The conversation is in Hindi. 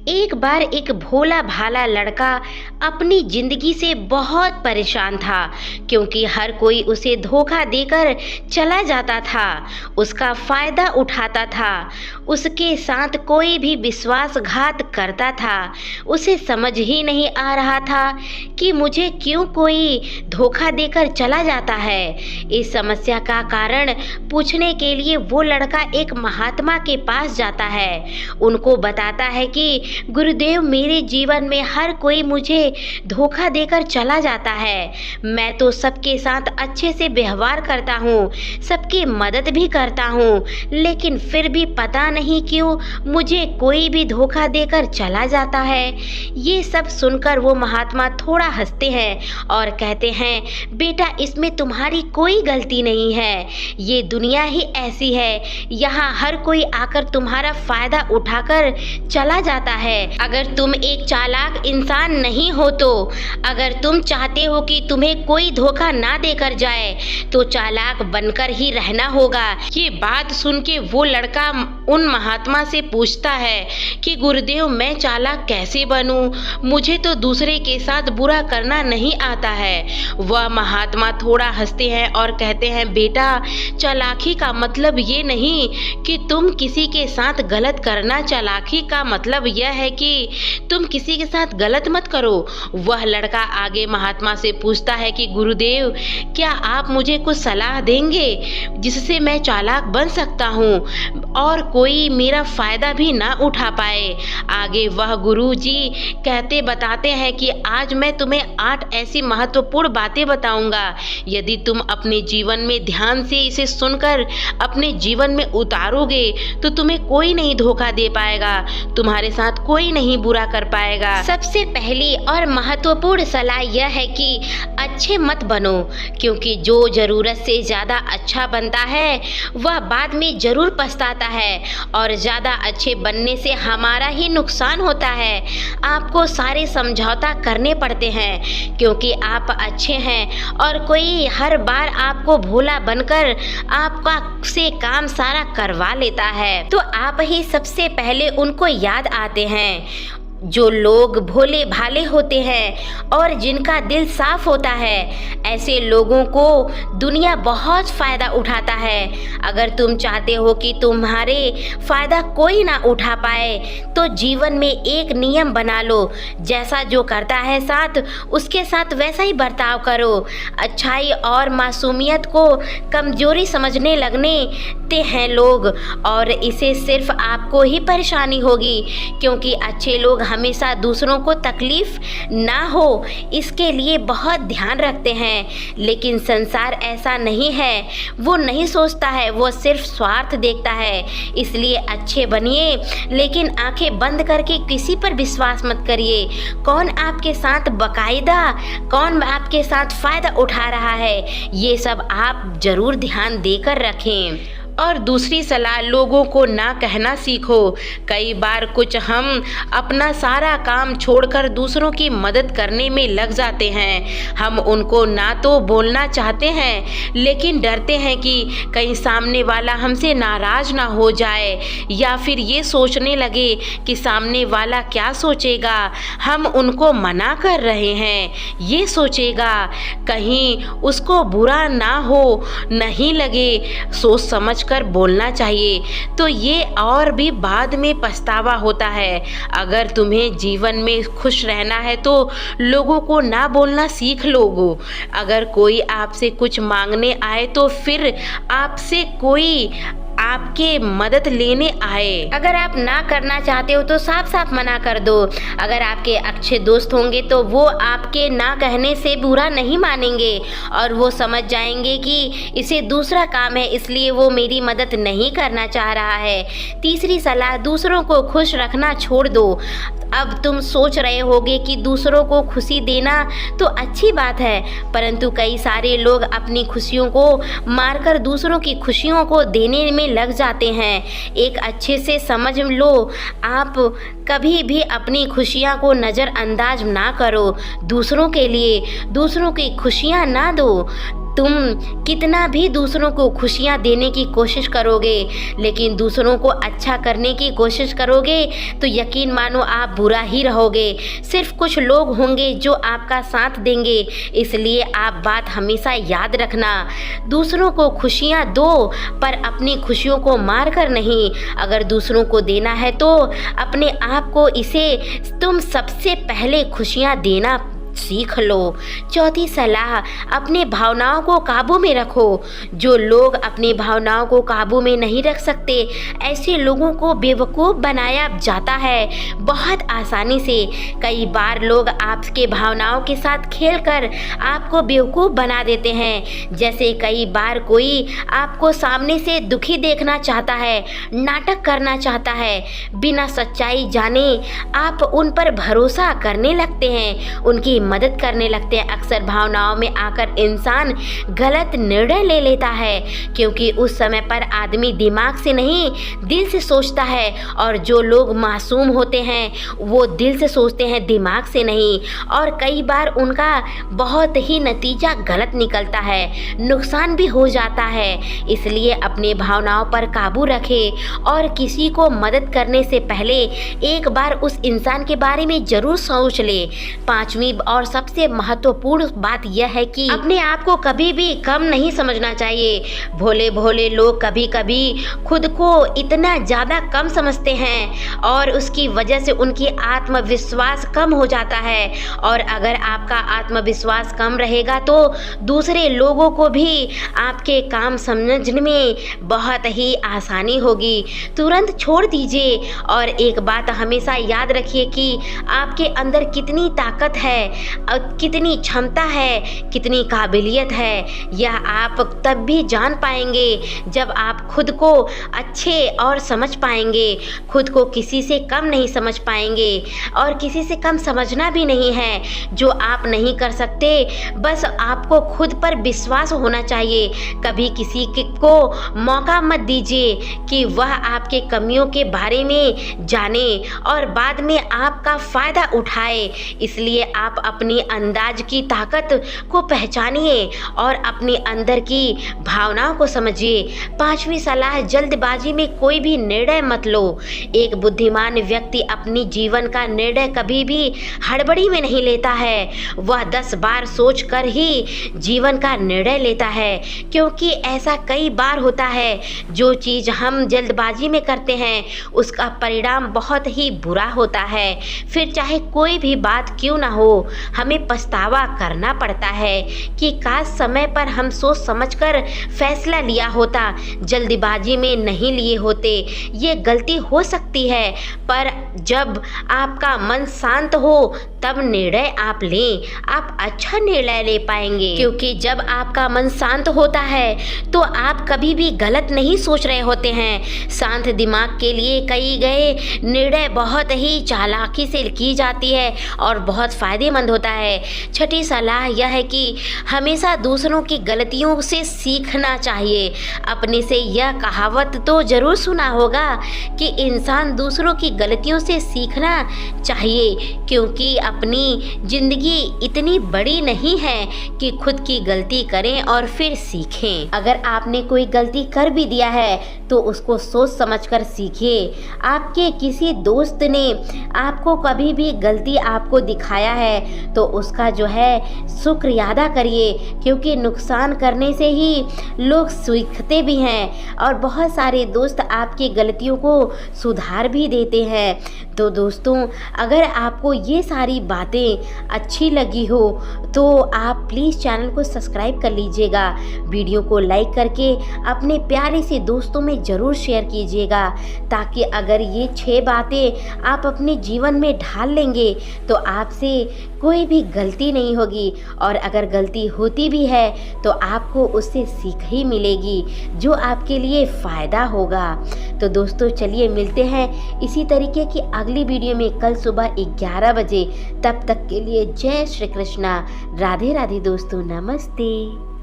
एक बार एक भोला भाला लड़का अपनी जिंदगी से बहुत परेशान था, क्योंकि हर कोई उसे धोखा देकर चला जाता था, उसका फायदा उठाता था, उसके साथ कोई भी विश्वासघात करता था। उसे समझ ही नहीं आ रहा था कि मुझे क्यों कोई धोखा देकर चला जाता है। इस समस्या का कारण पूछने के लिए वो लड़का एक महात्मा के पास जाता है। उनको बताता है कि गुरुदेव, मेरे जीवन में हर कोई मुझे धोखा देकर चला जाता है। मैं तो सबके साथ अच्छे से व्यवहार करता हूँ, सबकी मदद भी करता हूँ, लेकिन फिर भी पता नहीं क्यों मुझे कोई भी धोखा देकर चला जाता है। ये सब सुनकर वो महात्मा थोड़ा हंसते हैं और कहते हैं, बेटा, इसमें तुम्हारी कोई गलती नहीं है। ये दुनिया ही ऐसी है, यहाँ हर कोई आकर तुम्हारा फायदा उठाकर चला जाता है। अगर तुम एक चालाक इंसान नहीं हो तो, अगर तुम चाहते हो कि तुम्हें कोई धोखा ना देकर जाए, तो चालाक बनकर ही रहना होगा। ये बात सुन के वो लड़का उन महात्मा से पूछता है कि गुरुदेव, मैं चालाक कैसे बनूं? मुझे तो दूसरे के साथ बुरा करना नहीं आता है। वह महात्मा थोड़ा हंसते हैं और कहते हैं, बेटा, चालाकी का मतलब ये नहीं कि तुम किसी के साथ गलत करना। चालाकी का मतलब यह है कि तुम किसी के साथ गलत मत करो। वह लड़का आगे महात्मा से पूछता है कि गुरुदेव, क्या आप मुझे कुछ सलाह देंगे जिससे मैं चालाक बन सकता हूँ और कोई मेरा फायदा भी ना उठा पाए? आगे वह गुरु जी बताते हैं कि आज मैं तुम्हें 8 ऐसी महत्वपूर्ण बातें बताऊंगा। यदि तुम अपने जीवन में ध्यान से इसे सुनकर अपने जीवन में उतारोगे तो तुम्हें कोई नहीं धोखा दे पाएगा, तुम्हारे साथ कोई नहीं बुरा कर पाएगा। सबसे पहली और महत्वपूर्ण सलाह यह है कि अच्छे मत बनो, क्योंकि जो जरूरत से ज़्यादा अच्छा बनता है वह बाद में ज़रूर पछताता है, और ज़्यादा अच्छे बनने से हमारा ही नुकसान होता है। आपको सारे समझौता करने पड़ते हैं क्योंकि आप अच्छे हैं, और कोई हर बार आपको भोला बनकर आपका से काम सारा करवा लेता है, तो आप ही सबसे पहले उनको याद आते हैं। जो लोग भोले भाले होते हैं और जिनका दिल साफ होता है, ऐसे लोगों को दुनिया बहुत फ़ायदा उठाता है। अगर तुम चाहते हो कि तुम्हारे फ़ायदा कोई ना उठा पाए, तो जीवन में एक नियम बना लो, जैसा जो करता है साथ उसके साथ वैसा ही बर्ताव करो। अच्छाई और मासूमियत को कमजोरी समझने लगते हैं लोग, और इससे सिर्फ आपको ही परेशानी होगी, क्योंकि अच्छे लोग हमेशा दूसरों को तकलीफ ना हो इसके लिए बहुत ध्यान रखते हैं। लेकिन संसार ऐसा नहीं है, वो नहीं सोचता है, वो सिर्फ स्वार्थ देखता है। इसलिए अच्छे बनिए, लेकिन आंखें बंद करके किसी पर विश्वास मत करिए। कौन आपके साथ बाकायदा, कौन आपके साथ फ़ायदा उठा रहा है, ये सब आप ज़रूर ध्यान देकर रखें। और दूसरी सलाह, लोगों को ना कहना सीखो। कई बार कुछ हम अपना सारा काम छोड़कर दूसरों की मदद करने में लग जाते हैं। हम उनको ना तो बोलना चाहते हैं, लेकिन डरते हैं कि कहीं सामने वाला हमसे नाराज़ ना हो जाए, या फिर ये सोचने लगे कि सामने वाला क्या सोचेगा, हम उनको मना कर रहे हैं, ये सोचेगा, कहीं उसको बुरा ना हो, नहीं लगे। सोच समझ कर बोलना चाहिए, तो ये और भी बाद में पछतावा होता है। अगर तुम्हें जीवन में खुश रहना है तो लोगों को ना बोलना सीख लो। अगर कोई आपसे कुछ मांगने आए तो फिर आपसे कोई आपके मदद लेने आए, अगर आप ना करना चाहते हो तो साफ साफ मना कर दो। अगर आपके अच्छे दोस्त होंगे तो वो आपके ना कहने से बुरा नहीं मानेंगे, और वो समझ जाएंगे कि इसे दूसरा काम है, इसलिए वो मेरी मदद नहीं करना चाह रहा है। तीसरी सलाह, दूसरों को खुश रखना छोड़ दो। अब तुम सोच रहे होगे कि दूसरों को खुशी देना तो अच्छी बात है, परंतु कई सारे लोग अपनी खुशियों को मारकर दूसरों की खुशियों को देने में लग जाते हैं। एक अच्छे से समझ लो, आप कभी भी अपनी खुशियां को नज़रअंदाज ना करो। दूसरों के लिए दूसरों की खुशियां ना दो। तुम कितना भी दूसरों को खुशियाँ देने की कोशिश करोगे, लेकिन दूसरों को अच्छा करने की कोशिश करोगे तो यकीन मानो आप बुरा ही रहोगे। सिर्फ कुछ लोग होंगे जो आपका साथ देंगे, इसलिए आप बात हमेशा याद रखना। दूसरों को खुशियाँ दो, पर अपनी खुशियों को मार कर नहीं। अगर दूसरों को देना है तो अपने आप को इसे तुम सबसे पहले खुशियाँ देना सीख लो। चौथी सलाह, अपने भावनाओं को काबू में रखो। जो लोग अपनी भावनाओं को काबू में नहीं रख सकते, ऐसे लोगों को बेवकूफ़ बनाया जाता है बहुत आसानी से। कई बार लोग आपके भावनाओं के साथ खेलकर आपको बेवकूफ़ बना देते हैं। जैसे कई बार कोई आपको सामने से दुखी देखना चाहता है, नाटक करना चाहता है, बिना सच्चाई जाने आप उन पर भरोसा करने लगते हैं, उनकी मदद करने लगते हैं। अक्सर भावनाओं में आकर इंसान गलत निर्णय ले लेता है, क्योंकि उस समय पर आदमी दिमाग से नहीं दिल से सोचता है। और जो लोग मासूम होते हैं वो दिल से सोचते हैं, दिमाग से नहीं। और कई बार उनका बहुत ही नतीजा गलत निकलता है, नुकसान भी हो जाता है। इसलिए अपनी भावनाओं पर काबू रखें और किसी को मदद करने से पहले एक बार उस इंसान के बारे में ज़रूर सोच ले। पांचवी और सबसे महत्वपूर्ण बात यह है कि अपने आप को कभी भी कम नहीं समझना चाहिए। भोले भोले लोग कभी कभी खुद को इतना ज़्यादा कम समझते हैं और उसकी वजह से उनकी आत्मविश्वास कम हो जाता है। और अगर आपका आत्मविश्वास कम रहेगा तो दूसरे लोगों को भी आपके काम समझने में बहुत ही आसानी होगी। तुरंत छोड़ दीजिए। और एक बात हमेशा याद रखिए कि आपके अंदर कितनी ताकत है, कितनी क्षमता है, कितनी काबिलियत है, यह आप तब भी जान पाएंगे जब आप खुद को अच्छे और समझ पाएंगे। खुद को किसी से कम नहीं समझ पाएंगे और किसी से कम समझना भी नहीं है। जो आप नहीं कर सकते, बस आपको खुद पर विश्वास होना चाहिए। कभी किसी को मौका मत दीजिए कि वह आपके कमियों के बारे में जाने और बाद में आपका फ़ायदा उठाए। इसलिए आप अपनी अंदाज की ताकत को पहचानिए और अपने अंदर की भावनाओं को समझिए। पांचवी सलाह, जल्दबाजी में कोई भी निर्णय मत लो। एक बुद्धिमान व्यक्ति अपनी जीवन का निर्णय कभी भी हड़बड़ी में नहीं लेता है। वह 10 बार सोच कर ही जीवन का निर्णय लेता है, क्योंकि ऐसा कई बार होता है जो चीज़ हम जल्दबाजी में करते हैं उसका परिणाम बहुत ही बुरा होता है। फिर चाहे कोई भी बात क्यों ना हो, हमें पछतावा करना पड़ता है कि काश समय पर हम सोच समझकर फैसला लिया होता, जल्दबाजी में नहीं लिए होते। ये गलती हो सकती है, पर जब आपका मन शांत हो तब निर्णय आप लें, आप अच्छा निर्णय ले पाएंगे। क्योंकि जब आपका मन शांत होता है तो आप कभी भी गलत नहीं सोच रहे होते हैं। शांत दिमाग के लिए कई गए निर्णय बहुत ही चालाकी से की जाती है और बहुत फ़ायदेमंद होता है। छठी सलाह यह है कि हमेशा दूसरों की गलतियों से सीखना चाहिए। अपने से यह कहावत तो ज़रूर सुना होगा कि इंसान दूसरों की गलतियों से सीखना चाहिए, क्योंकि अपनी ज़िंदगी इतनी बड़ी नहीं है कि खुद की गलती करें और फिर सीखें। अगर आपने कोई गलती कर भी दिया है तो उसको सोच समझकर सीखिए। आपके किसी दोस्त ने आपको कभी भी गलती आपको दिखाया है तो उसका जो है शुक्र अदा करिए, क्योंकि नुकसान करने से ही लोग सीखते भी हैं और बहुत सारे दोस्त आपकी गलतियों को सुधार भी देते हैं। तो दोस्तों, अगर आपको ये सारी बातें अच्छी लगी हो तो आप प्लीज़ चैनल को सब्सक्राइब कर लीजिएगा। वीडियो को लाइक करके अपने प्यारे से दोस्तों में ज़रूर शेयर कीजिएगा, ताकि अगर ये 6 बातें आप अपने जीवन में ढाल लेंगे तो आपसे कोई भी गलती नहीं होगी, और अगर गलती होती भी है तो आपको उससे सीख ही मिलेगी जो आपके लिए फ़ायदा होगा। तो दोस्तों, चलिए मिलते हैं इसी तरीके की अगली वीडियो में कल सुबह 11 बजे। तब तक के लिए जय श्री कृष्णा, राधे राधे दोस्तों, नमस्ते।